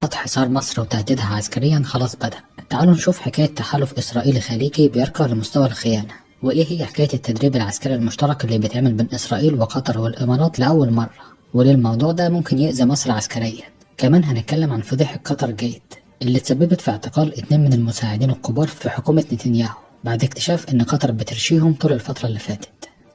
معركة حصار مصر وتهديدها عسكريا خلاص بدأ. تعالوا نشوف حكاية تحالف إسرائيلي خليجي بيرقى لمستوى الخيانة، وإيه هي حكاية التدريب العسكري المشترك اللي بيتعمل بين إسرائيل وقطر والإمارات لأول مرة، وليه الموضوع ده ممكن يأذي مصر عسكريا. كمان هنتكلم عن فضيحة قطر جيت اللي تسببت في اعتقال 2 من المساعدين الكبار في حكومة نتنياهو بعد اكتشاف إن قطر بترشيهم طول الفترة اللي فاتت.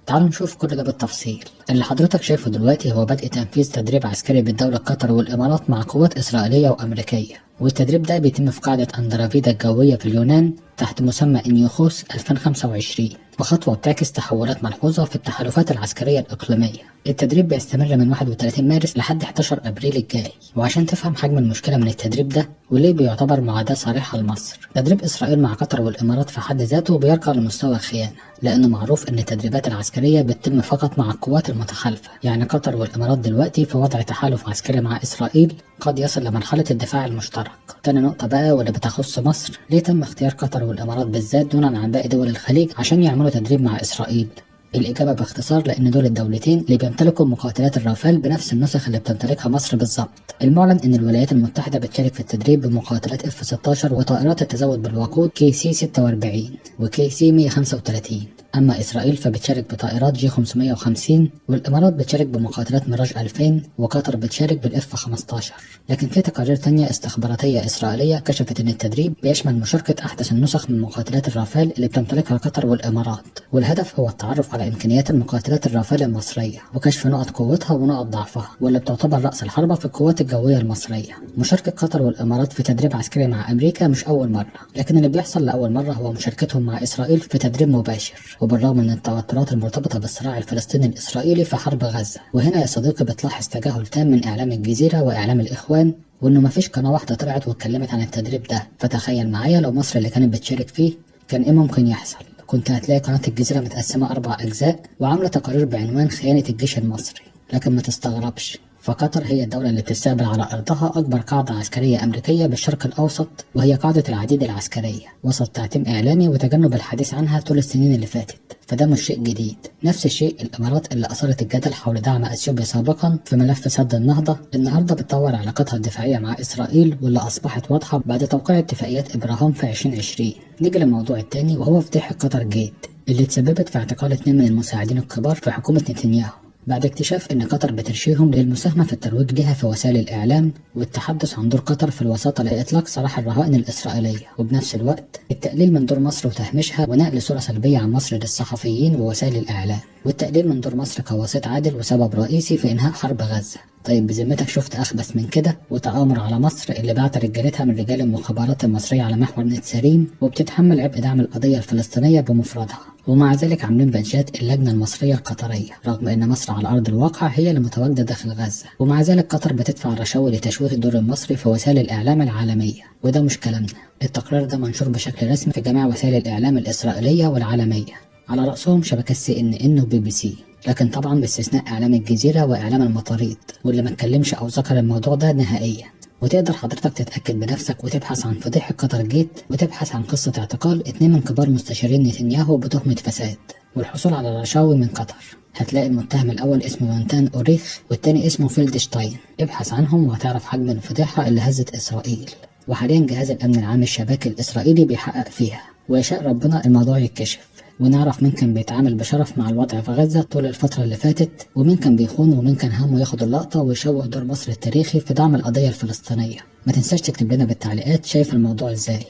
تعالوا نشوف كل ده بالتفصيل. اللي حضرتك شايفه دلوقتي هو بدء تنفيذ تدريب عسكري بين دولة قطر والإمارات مع قوات إسرائيلية وأمريكية، والتدريب ده بيتم في قاعدة أندرافيدا الجوية في اليونان تحت مسمى إنيوخوس 2025، وخطوة بتعكس تحولات ملحوظة في التحالفات العسكرية الإقليمية. التدريب بيستمر من 31 مارس لحد 11 أبريل الجاي. وعشان تفهم حجم المشكلة من التدريب ده وليه بيعتبر معاداة صريحة لمصر، تدريب إسرائيل مع قطر والإمارات في حد ذاته بيرقى لمستوى الخيانة، لأنه معروف إن التدريبات العسكرية بتتم فقط مع القوات المتخلفة. يعني قطر والإمارات دلوقتي في وضع تحالف عسكري مع إسرائيل قد يصل لمرحلة الدفاع المشترك. تاني نقطة بقى واللي بتخص مصر، ليه تم اختيار قطر والإمارات بالذات دونا عن باقي دول الخليج عشان يعملوا تدريب مع إسرائيل؟ الإجابة باختصار لأن دول الدولتين اللي بيمتلكوا مقاتلات الرافال بنفس النسخ اللي بتمتلكها مصر بالظبط. المعلن إن الولايات المتحدة بتشارك في التدريب بمقاتلات F-16 وطائرات التزود بالوقود KC-46 وKC-135، أما إسرائيل فبتشارك بطائرات G-550، والإمارات بتشارك بمقاتلات ميراج 2000، وقطر بتشارك بالF-15. لكن في تقارير تانية استخباراتية إسرائيلية كشفت إن التدريب بيشمل مشاركة أحدث النسخ من مقاتلات الرافال اللي بتمتلكها قطر والإمارات، والهدف هو التعرف على إمكانيات المقاتلات الرافال المصرية وكشف نقط قوتها ونقط ضعفها، واللي بتعتبر رأس الحربة في القوات الجوية المصرية. مشاركة قطر والإمارات في تدريب عسكري مع أمريكا مش أول مرة، لكن اللي بيحصل لأول مرة هو مشاركتهم مع إسرائيل في تدريب مباشر، وبالرغم من التوترات المرتبطة بالصراع الفلسطيني الإسرائيلي في حرب غزة. وهنا يا صديقي بتلاحظ تجاهل تام من إعلام الجزيرة وإعلام الإخوان، وإنه مفيش قناة واحدة طلعت واتكلمت عن التدريب ده. فتخيل معايا لو مصر اللي كانت بتشارك فيه كان إيه ممكن يحصل؟ كنت هتلاقي قناة الجزيرة متقسمة 4 أجزاء وعاملة تقارير بعنوان خيانة الجيش المصري. لكن ما تستغربش، فقطر هي الدولة اللي بتستقبل على أرضها أكبر قاعدة عسكرية أمريكية بالشرق الأوسط، وهي قاعدة العديد العسكرية، وسط تعتيم إعلامي وتجنب الحديث عنها طول السنين اللي فاتت. فده مش شيء جديد. نفس الشيء الإمارات اللي أثارت الجدل حول دعم أثيوبيا سابقا في ملف سد النهضة، النهاردة بتطور علاقتها الدفاعية مع إسرائيل، واللي أصبحت واضحة بعد توقيع اتفاقيات إبراهام في 2020. نيجي للموضوع التاني وهو فضيحة قطر جيت اللي تسببت في اعتقال 2 من المساعدين الكبار في حكومة نتنياهو بعد اكتشاف ان قطر بترشيهم للمساهمة في الترويج لها في وسائل الاعلام والتحدث عن دور قطر في الوساطة لاطلاق سراح الرهائن الاسرائيلية، وبنفس الوقت التقليل من دور مصر وتهميشها ونقل صورة سلبية عن مصر للصحفيين ووسائل الاعلام، والتقليل من دور مصر كوسيط عادل وسبب رئيسي في انهاء حرب غزة. طيب بذمتك شفت اخبث من كده؟ وتآمر على مصر اللي بعت رجالتها من رجال المخابرات المصرية على محور نتساريم وبتتحمل عبء دعم القضية الفلسطينية بمفردها، ومع ذلك عاملين بنشات اللجنة المصرية القطرية رغم ان مصر على ارض الواقع هي اللي متواجدة داخل غزة. ومع ذلك قطر بتدفع رشاوي لتشويه الدور المصري في وسائل الاعلام العالمية، وده مش كلامنا. التقرير ده منشور بشكل رسمي في جميع وسائل الاعلام الاسرائيلية والعالمية، على رأسهم شبكات CNN وBBC، لكن طبعا باستثناء اعلام الجزيرة واعلام المطاريد واللي ما اتكلمش او ذكر الموضوع ده نهائيا. وتقدر حضرتك تتأكد بنفسك وتبحث عن فضيحة قطر جيت، وتبحث عن قصة اعتقال 2 من كبار مستشارين نتنياهو بتهمة فساد والحصول على رشاوي من قطر. هتلاقي المتهم الأول اسمه يونتان أوريخ والتاني اسمه فيلدشتاين. ابحث عنهم وهتعرف حجم الفضيحة اللي هزت إسرائيل، وحاليا جهاز الأمن العام الشباكي الإسرائيلي بيحقق فيها، ويشاء ربنا الموضوع يتكشف ونعرف مين كان بيتعامل بشرف مع الوضع في غزة طول الفترة اللي فاتت، ومين كان بيخون ومين كان همه ياخد اللقطة ويشوه دور مصر التاريخي في دعم القضية الفلسطينية. ما تنساش تكتب لنا بالتعليقات شايف الموضوع ازاي.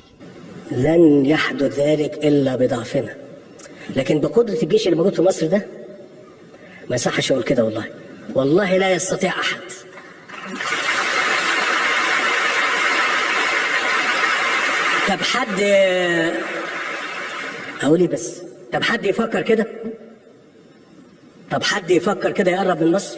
لن يحدث ذلك إلا بضعفنا، لكن بقدرة الجيش اللي موجود في مصر ده ما يصحش أقول كده. والله لا يستطيع أحد. طب حد أقولي بس، طب حد يفكر كده؟ طب حد يفكر كده يقرب من مصر؟